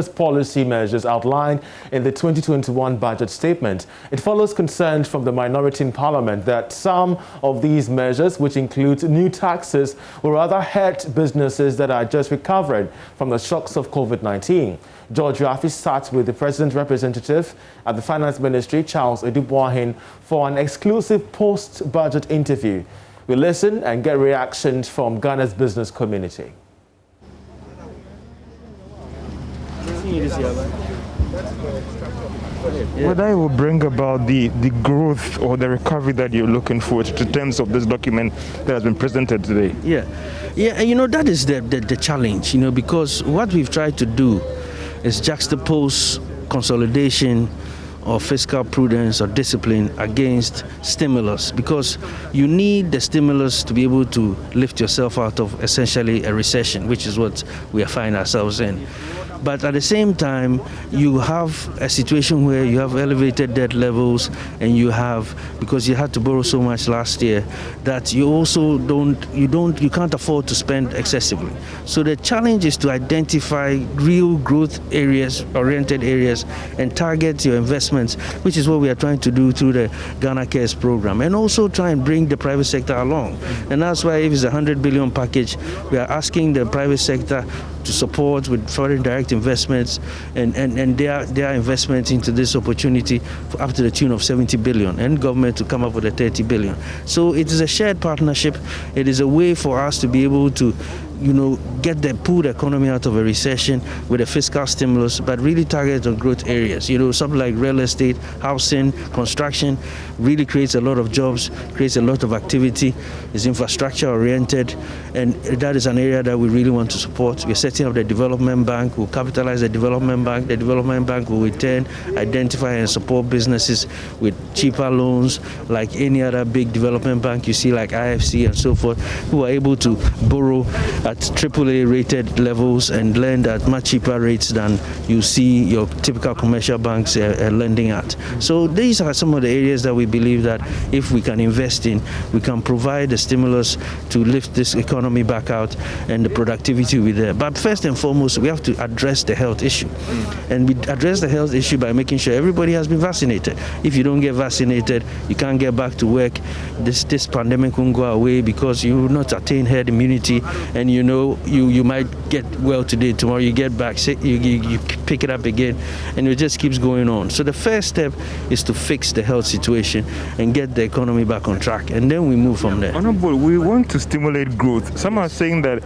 policy measures outlined in the 2021 budget statement. It follows concern from the minority in Parliament that some of these measures, which include new taxes, will rather hurt businesses that are just recovering from the shocks of COVID-19. George Rafi sat with the President's representative at the Finance Ministry, Charles Edubuahin, for an exclusive post-budget interview. We listen and get reactions from Ghana's business community. Whether it will bring about the growth or the recovery that you're looking for in terms of this document that has been presented today? Yeah, you know, that is the challenge, you know, because what we've tried to do is juxtapose consolidation or fiscal prudence or discipline against stimulus, because you need the stimulus to be able to lift yourself out of essentially a recession, which is what we are finding ourselves in. But at the same time, you have a situation where you have elevated debt levels, and you have, because you had to borrow so much last year, that you also you can't afford to spend excessively. So the challenge is to identify real growth areas, oriented areas, and target your investments, which is what we are trying to do through the Ghana Cares program, and also try and bring the private sector along. And that's why, if it's a 100 billion package, we are asking the private sector to support with foreign direct investments and their investment into this opportunity for up to the tune of 70 billion, and government to come up with a 30 billion. So it is a shared partnership. It is a way for us to be able to, you know, pull the economy out of a recession with a fiscal stimulus, but really target on growth areas. You know, something like real estate, housing, construction really creates a lot of jobs, creates a lot of activity, is infrastructure oriented, and that is an area that we really want to support. We're setting up the development bank. We'll capitalize the development bank. The development bank will in turn identify and support businesses with cheaper loans, like any other big development bank you see, like IFC and so forth, who are able to borrow at AAA rated levels and lend at much cheaper rates than you see your typical commercial banks lending at. So these are some of the areas that we believe that if we can invest in, we can provide the stimulus to lift this economy back out, and the productivity will be there. But first and foremost, we have to address the health issue. And we address the health issue by making sure everybody has been vaccinated. If you don't get vaccinated, you can't get back to work. This pandemic won't go away because you will not attain herd immunity, and you know you might get well today, tomorrow you get back sick, you pick it up again, and it just keeps going on. So the first step is to fix the health situation and get the economy back on track, and then we move from there. Honorable, we want to stimulate growth. Some are saying that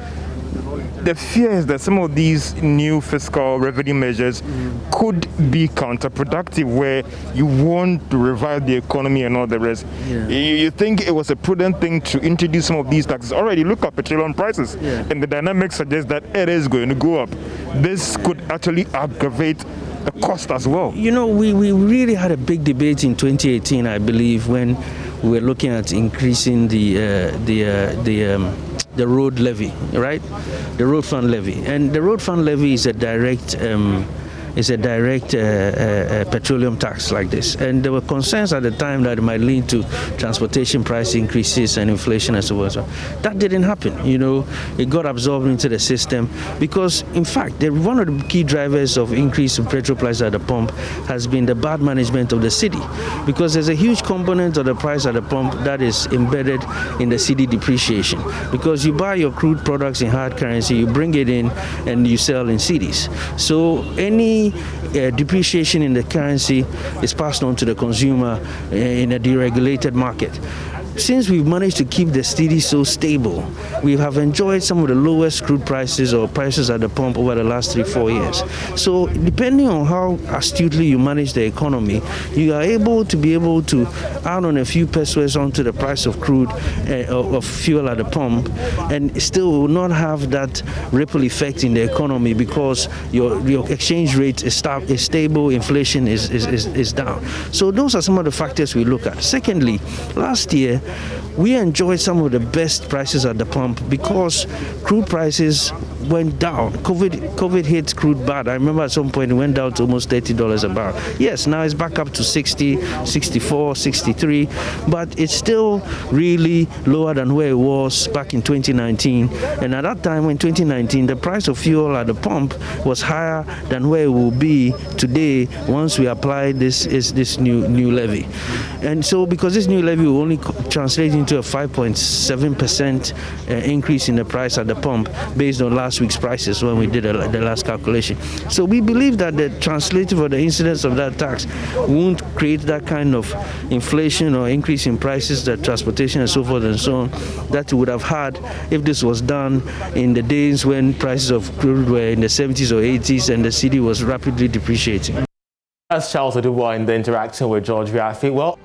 the fear is that some of these new fiscal revenue measures could be counterproductive, where you want to revive the economy and all the rest. You think it was a prudent thing to introduce some of these taxes? Already look at petroleum prices, and the dynamics suggest that it is going to go up. This could actually aggravate the cost as well. You know, we really had a big debate in 2018, I believe, when we were looking at increasing the road levy, right? The road fund levy. And the road fund levy is a direct petroleum tax like this. And there were concerns at the time that it might lead to transportation price increases and inflation and so on. That didn't happen. You know, it got absorbed into the system because, in fact, one of the key drivers of increase in petrol price at the pump has been the bad management of the city, because there's a huge component of the price at the pump that is embedded in the city depreciation, because you buy your crude products in hard currency, you bring it in, and you sell in cedis. So any depreciation in the currency is passed on to the consumer in a deregulated market. Since we've managed to keep the cedi so stable, we have enjoyed some of the lowest crude prices or prices at the pump over the last 3-4 years. So depending on how astutely you manage the economy, you are able to add on a few pesos onto the price of crude of fuel at the pump, and still will not have that ripple effect in the economy, because your exchange rate is stable, inflation is down. So those are some of the factors we look at. Secondly, last year we enjoyed some of the best prices at the pump because crude prices went down. COVID hit crude bad. I remember at some point it went down to almost $30 a barrel. Yes, now it's back up to 60, 64, 63, but it's still really lower than where it was back in 2019. And at that time, in 2019, the price of fuel at the pump was higher than where it will be today once we apply this new levy. And so because this new levy will only translate into a 5.7% increase in the price at the pump based on last week's prices when we did the last calculation. So we believe that the translative or the incidence of that tax won't create that kind of inflation or increase in prices, that transportation and so forth and so on, that we would have had if this was done in the days when prices of crude were in the 70s or 80s and the cedi was rapidly depreciating. That's Charles Oduwa in the interaction with George Viafi. Well,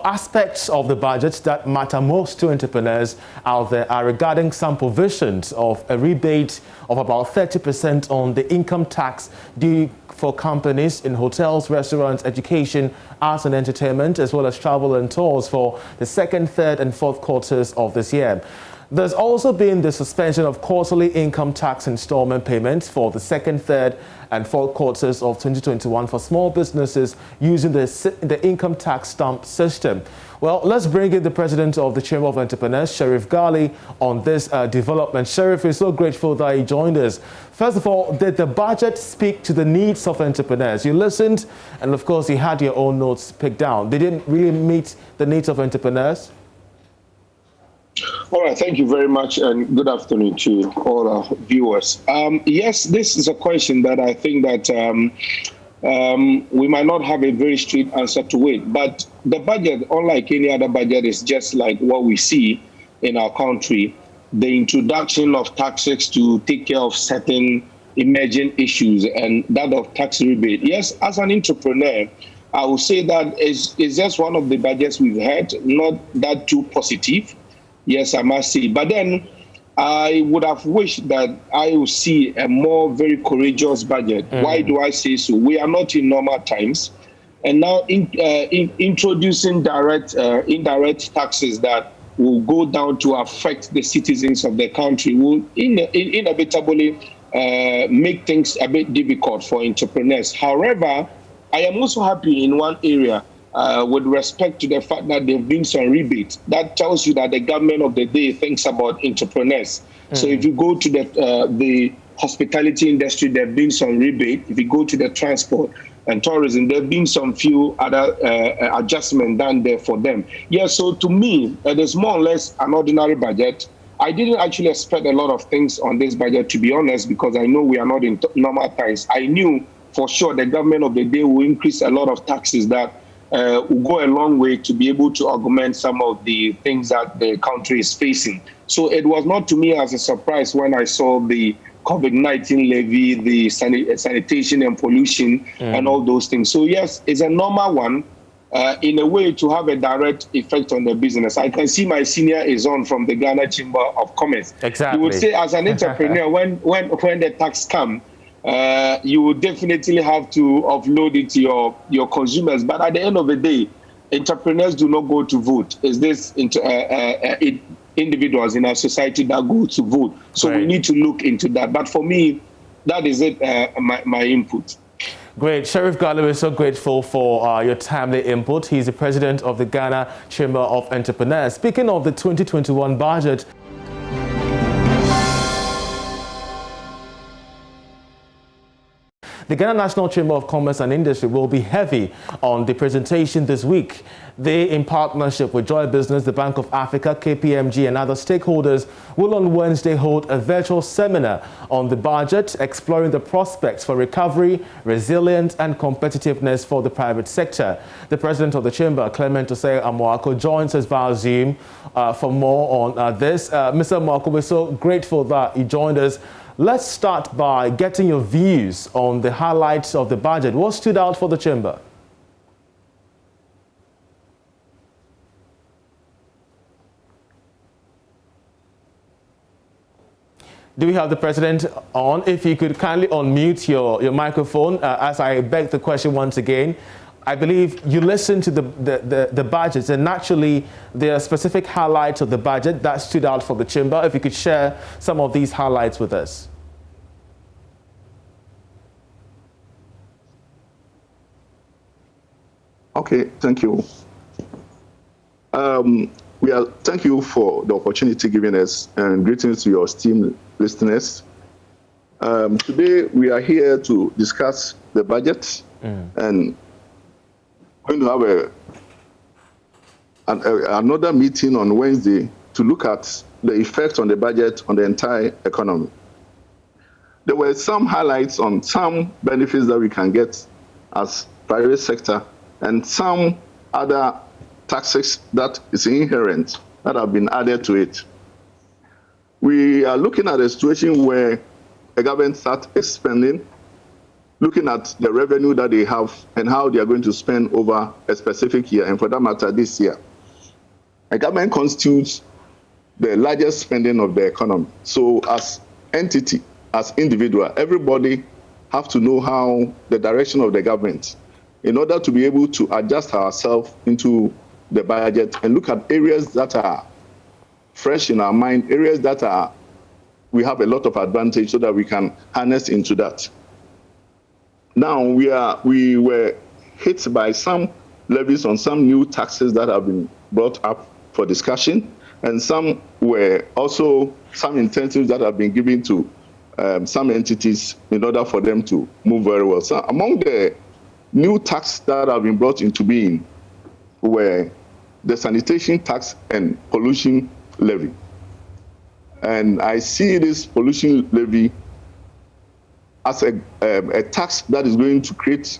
aspects of the budget that matter most to entrepreneurs out there are regarding some provisions of a rebate of about 30% on the income tax due for companies in hotels, restaurants, education, arts and entertainment, as well as travel and tours for the second, third and fourth quarters of this year. There's also been the suspension of quarterly income tax installment payments for the second, third and fourth quarters of 2021 for small businesses using the income tax stamp system. Well, let's bring in the president of the Chamber of Entrepreneurs, Sheriff Ghali, on this development. Sheriff, we're so grateful that he joined us. First of all, did the budget speak to the needs of entrepreneurs? You listened, and of course, you had your own notes picked down. They didn't really meet the needs of entrepreneurs? All right, thank you very much, and good afternoon to all our viewers. Yes, this is a question that I think that we might not have a very straight answer to it, but the budget, unlike any other budget, is just like what we see in our country, the introduction of taxes to take care of certain emerging issues and that of tax rebate. Yes, as an entrepreneur, I would say that it's just one of the budgets we've had, not that too positive. Yes, I must say. But then I would have wished that I would see a more very courageous budget. Why do I say so? We are not in normal times. And now introducing indirect taxes that will go down to affect the citizens of the country will inevitably make things a bit difficult for entrepreneurs. However, I am also happy in one area. With respect to the fact that there have been some rebates, that tells you that the government of the day thinks about entrepreneurs. So if you go to the hospitality industry, there have been some rebate. If you go to the transport and tourism, there have been some few other adjustments done there for them. Yeah, so to me, it is more or less an ordinary budget. I didn't actually expect a lot of things on this budget, to be honest, because I know we are not in normal times. I knew for sure the government of the day will increase a lot of taxes that will go a long way to be able to augment some of the things that the country is facing. So it was not to me as a surprise when I saw the COVID-19 levy, the sanitation and pollution and all those things. So yes, it's a normal one in a way to have a direct effect on the business. I can see my senior is on from the Ghana Chamber of Commerce. Exactly. You would say as an entrepreneur, when the tax comes, you will definitely have to offload it to your consumers. But at the end of the day, entrepreneurs do not go to vote. It's this individuals in our society that go to vote. So we need to look into that. But for me, that is it, my input. Great. Sheriff Ghali, we're so grateful for your timely input. He's the president of the Ghana Chamber of Entrepreneurs. Speaking of the 2021 budget, the Ghana National Chamber of Commerce and Industry will be heavy on the presentation this week. They, in partnership with Joy Business, the Bank of Africa, KPMG and other stakeholders, will on Wednesday hold a virtual seminar on the budget, exploring the prospects for recovery, resilience and competitiveness for the private sector. The president of the Chamber, Clement Osei Amoako, joins us via Zoom for more on this. Mr. Amoako, we're so grateful that you joined us. Let's start by getting your views on the highlights of the budget. What stood out for the Chamber? Do we have the president on? If you could kindly unmute your microphone as I beg the question once again. I believe you listened to the budgets, and naturally there are specific highlights of the budget that stood out for the chamber. If you could share some of these highlights with us. Okay, thank you. Thank you for the opportunity given us, and greetings to your esteemed listeners. Today we are here to discuss the budget and going to have another meeting on Wednesday to look at the effect on the budget on the entire economy. There were some highlights on some benefits that we can get as private sector and some other taxes that is inherent that have been added to it. We are looking at a situation where the government starts spending, looking at the revenue that they have and how they are going to spend over a specific year, and for that matter, this year. The government constitutes the largest spending of the economy. So as entity, as individual, everybody have to know how the direction of the government in order to be able to adjust ourselves into the budget and look at areas that are fresh in our mind, areas that we have a lot of advantage so that we can harness into that. Now we were hit by some levies on some new taxes that have been brought up for discussion, and some were also some incentives that have been given to some entities in order for them to move very well. So among the new tax that have been brought into being were the sanitation tax and pollution levy. And I see this pollution levy as a tax that is going to create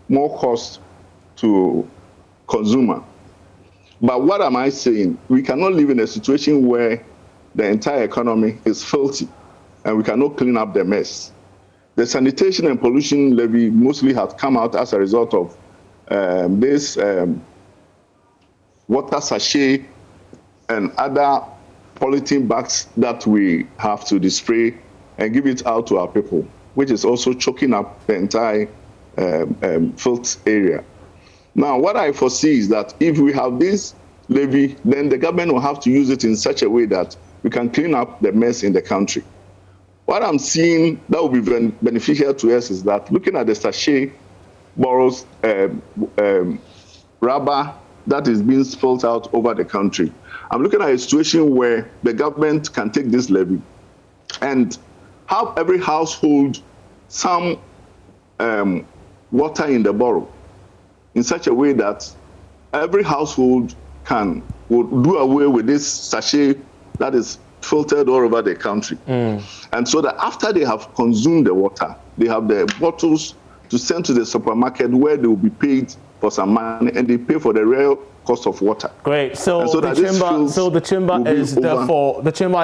more cost to consumer. But what am I saying? We cannot live in a situation where the entire economy is filthy and we cannot clean up the mess. The sanitation and pollution levy mostly has come out as a result of this water sachet and other polythene bags that we have to display and give it out to our people, which is also choking up the entire filth area. Now, what I foresee is that if we have this levy, then the government will have to use it in such a way that we can clean up the mess in the country. What I'm seeing that will be beneficial to us is that looking at the sachet bottles, rubber that is being spilled out over the country, I'm looking at a situation where the government can take this levy and have every household some water in the bottle in such a way that every household will do away with this sachet that is filtered all over the country. And so that after they have consumed the water, they have the bottles to send to the supermarket where they will be paid for some money, and they pay for the real cost of water. Great. So the chamber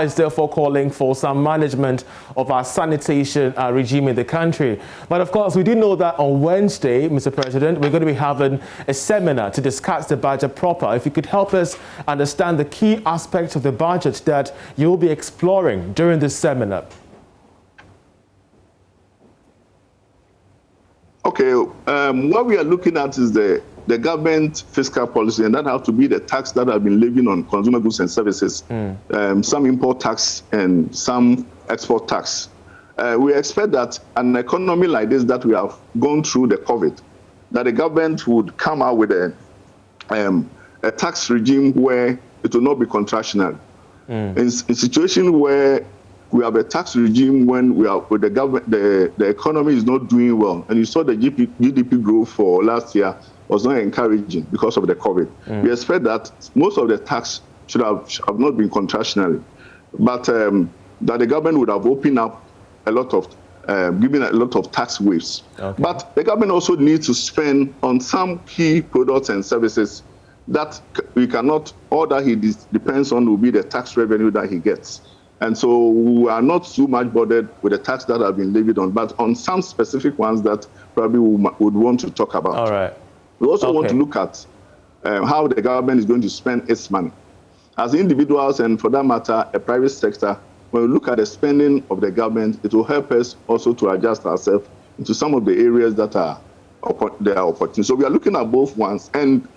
is therefore calling for some management of our sanitation regime in the country. But of course, we do know that on Wednesday, Mr. President, we're going to be having a seminar to discuss the budget proper. If you could help us understand the key aspects of the budget that you'll be exploring during this seminar. Okay, what we are looking at is the government fiscal policy, and that has to be the tax that have been levied on consumer goods and services, some import tax and some export tax. We expect that an economy like this that we have gone through the COVID, that the government would come out with a tax regime where it will not be contractionary. In a situation where we have a tax regime when we are with the government, the economy is not doing well, and you saw the GDP growth for last year was not encouraging because of the COVID. We expect that most of the tax should have not been contractionary, but that the government would have opened up a lot of, given a lot of tax waivers. Okay. But the government also needs to spend on some key products and services that we cannot, all that he depends on will be the tax revenue that he gets. And so we are not too much bothered with the tax that have been levied on, but on some specific ones that probably we would want to talk about. All right. We also want to look at how the government is going to spend its money. As individuals, and for that matter, a private sector, when we look at the spending of the government, it will help us also to adjust ourselves into some of the areas that are opportunities. So we are looking at both ones. And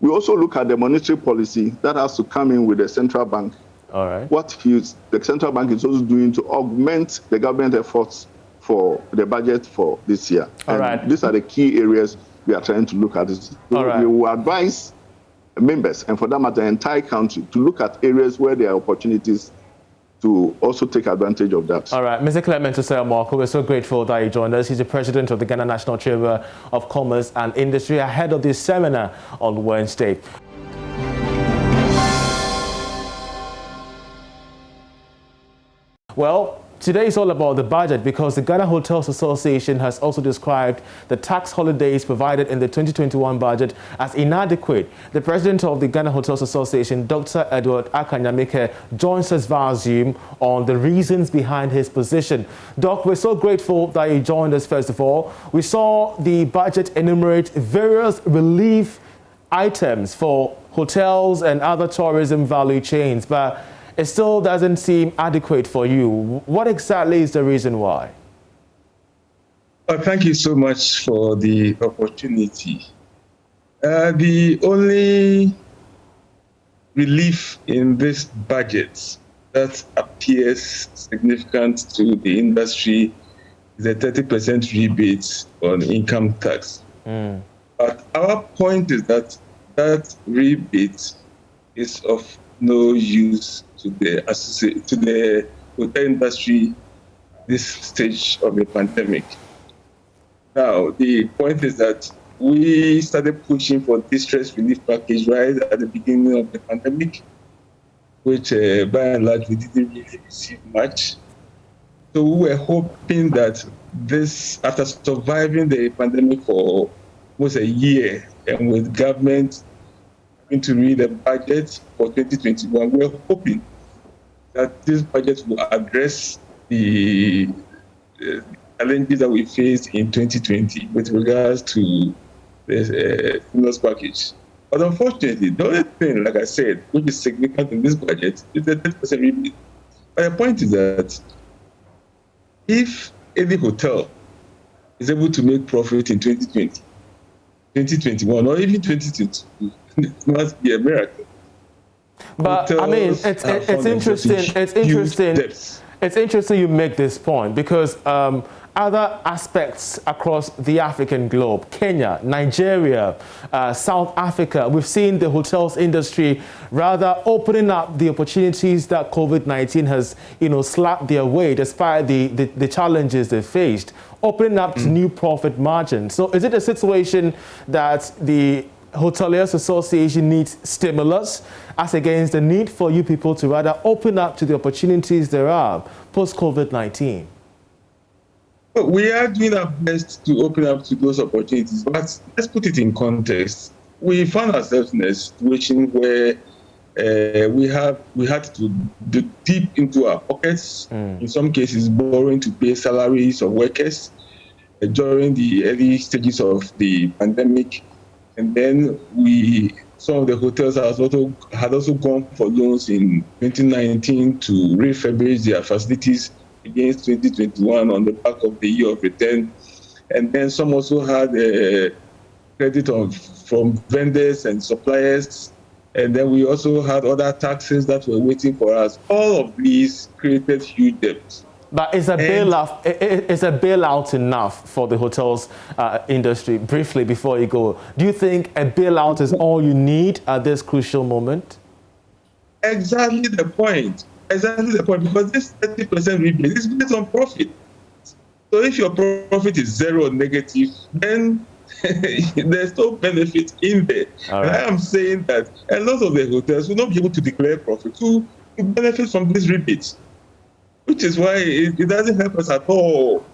we also look at the monetary policy that has to come in with the central bank. All right. What the central bank is also doing to augment the government efforts for the budget for this year. All right. These are the key areas we are trying to look at. So all right. We will advise members, and for that matter, the entire country, to look at areas where there are opportunities to also take advantage of that. All right, Mr. Clement Osei-Amoako, we're so grateful that you joined us. He's the president of the Ghana National Chamber of Commerce and Industry, ahead of this seminar on Wednesday. Well, today is all about the budget, because the Ghana Hotels Association has also described the tax holidays provided in the 2021 budget as inadequate. The president of the Ghana Hotels Association, Dr. Edward Akanyamike, joins us via Zoom on the reasons behind his position. Doc, we're so grateful that you joined us. First of all, we saw the budget enumerate various relief items for hotels and other tourism value chains, but it still doesn't seem adequate for you. What exactly is the reason why? Thank you so much for the opportunity. The only relief in this budget that appears significant to the industry is a 30% rebate on income tax. But our point is that that rebate is of no use to the hotel industry this stage of the pandemic. Now, the point is that we started pushing for distress relief package right at the beginning of the pandemic, which by and large we didn't really receive much. So we were hoping that this, after surviving the pandemic for almost a year, and with government having to read the budget for 2021, we were hoping that this budget will address the challenges that we faced in 2020 with regards to the stimulus package. But unfortunately, the only thing, like I said, which is significant in this budget is the 10% rebate. But the point is that if any hotel is able to make profit in 2020, 2021, or even 2022, it must be a miracle. But I mean, it's interesting. It's interesting you make this point, because other aspects across the African globe, Kenya, Nigeria, South Africa, we've seen the hotels industry rather opening up the opportunities that COVID-19 has, slapped their way, despite the challenges they faced, opening up to new profit margins. So is it a situation that the Hoteliers Association needs stimulus as against the need for you people to rather open up to the opportunities there are post-COVID-19? We are doing our best to open up to those opportunities, but let's put it in context. We found ourselves in a situation where we had to dig deep into our pockets, in some cases borrowing to pay salaries of workers during the early stages of the pandemic. And then some of the hotels had also gone for loans in 2019 to refurbish their facilities against 2021 on the back of the year of return. And then some also had credit from vendors and suppliers. And then we also had other taxes that were waiting for us. All of these created huge debts. But is a bailout enough for the hotels industry? Briefly, before you go, do you think a bailout is all you need at this crucial moment? Exactly the point. Because this 30% rebate is based on profit. So if your profit is zero or negative, then there's no benefit in there. Right. And I am saying that a lot of the hotels will not be able to declare profit to benefit from these rebates, which is why it doesn't help us at all.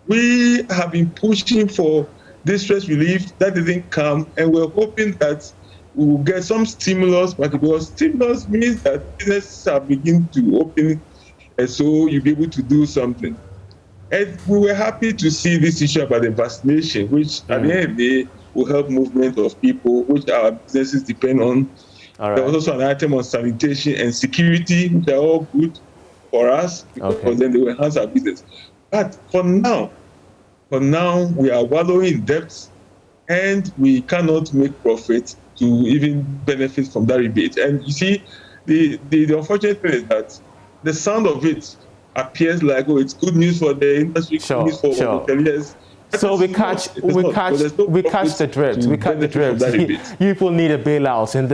We have been pushing for distress relief. That didn't come, and we're hoping that we will get some stimulus, because stimulus means that businesses are beginning to open, and so you'll be able to do something. And we were happy to see this issue about the vaccination, which at the end of the day will help movement of people, which our businesses depend on. There was also an item on sanitation and security, which are all good. for us because then they will enhance our business. But for now, we are wallowing in debt and we cannot make profit to even benefit from that rebate. And you see, the unfortunate thing is that the sound of it appears like, oh, it's good news for the industry, good news for hoteliers. So we catch the drift. People need a bailout in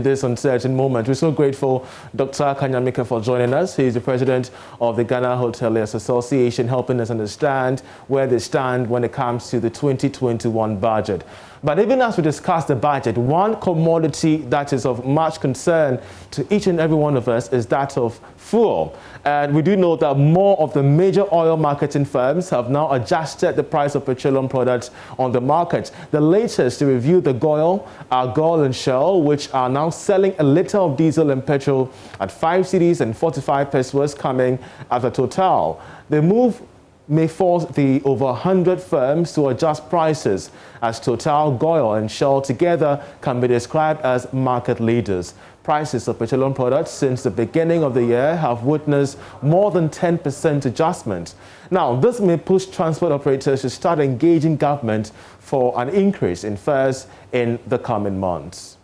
this uncertain moment. We're so grateful, Dr. Kanyamika, for joining us. He's the president of the Ghana Hoteliers Association, helping us understand where they stand when it comes to the 2021 budget. But even as we discuss the budget, one commodity that is of much concern to each and every one of us is that of fuel. And we do know that more of the major oil marketing firms have now adjusted the price of petroleum products on the market. The latest to review the GOIL are GOIL and Shell, which are now selling a liter of diesel and petrol at 5 cedis and 45 pesos, coming at a Total. The move may force the over 100 firms to adjust prices, as Total, GOIL and Shell together can be described as market leaders. Prices of petroleum products since the beginning of the year have witnessed more than 10% adjustment. Now, this may push transport operators to start engaging government for an increase in fares in the coming months.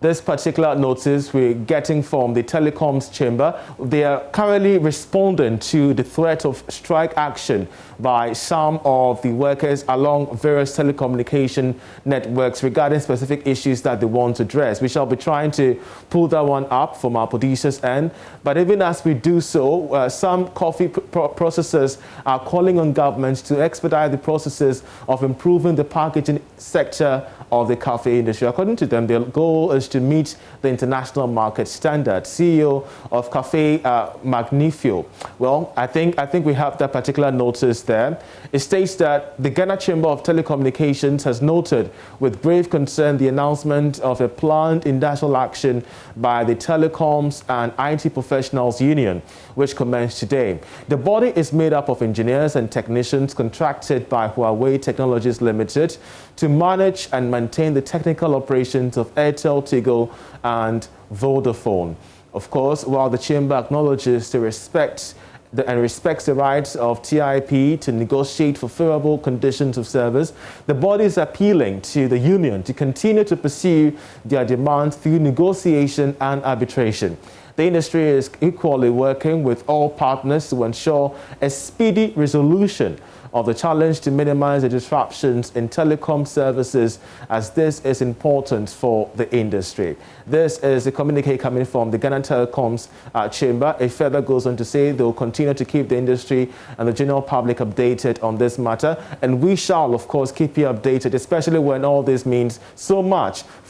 This particular notice we're getting from the Telecoms Chamber. They are currently responding to the threat of strike action by some of the workers along various telecommunication networks regarding specific issues that they want to address. We shall be trying to pull that one up from our producers' end. But even as we do so, some coffee processors are calling on governments to expedite the processes of improving the packaging sector of the coffee industry. According to them, their goal is to meet the international market standard. CEO of Cafe Magnifio. Well, I think we have that particular notice there. It states that the Ghana Chamber of Telecommunications has noted with grave concern the announcement of a planned industrial action by the Telecoms and IT Professionals Union, which commenced today. The body is made up of engineers and technicians contracted by Huawei Technologies Limited to manage and maintain the technical operations of Airtel, Tigo, and Vodafone. Of course, while the Chamber acknowledges the respects the rights of TIP to negotiate for favorable conditions of service, the body is appealing to the union to continue to pursue their demands through negotiation and arbitration. The industry is equally working with all partners to ensure a speedy resolution of the challenge to minimize the disruptions in telecom services, as this is important for the industry. This is a communique coming from the Ghana Telecoms Chamber. It further goes on to say they will continue to keep the industry and the general public updated on this matter, and we shall, of course, keep you updated, especially when all this means so much for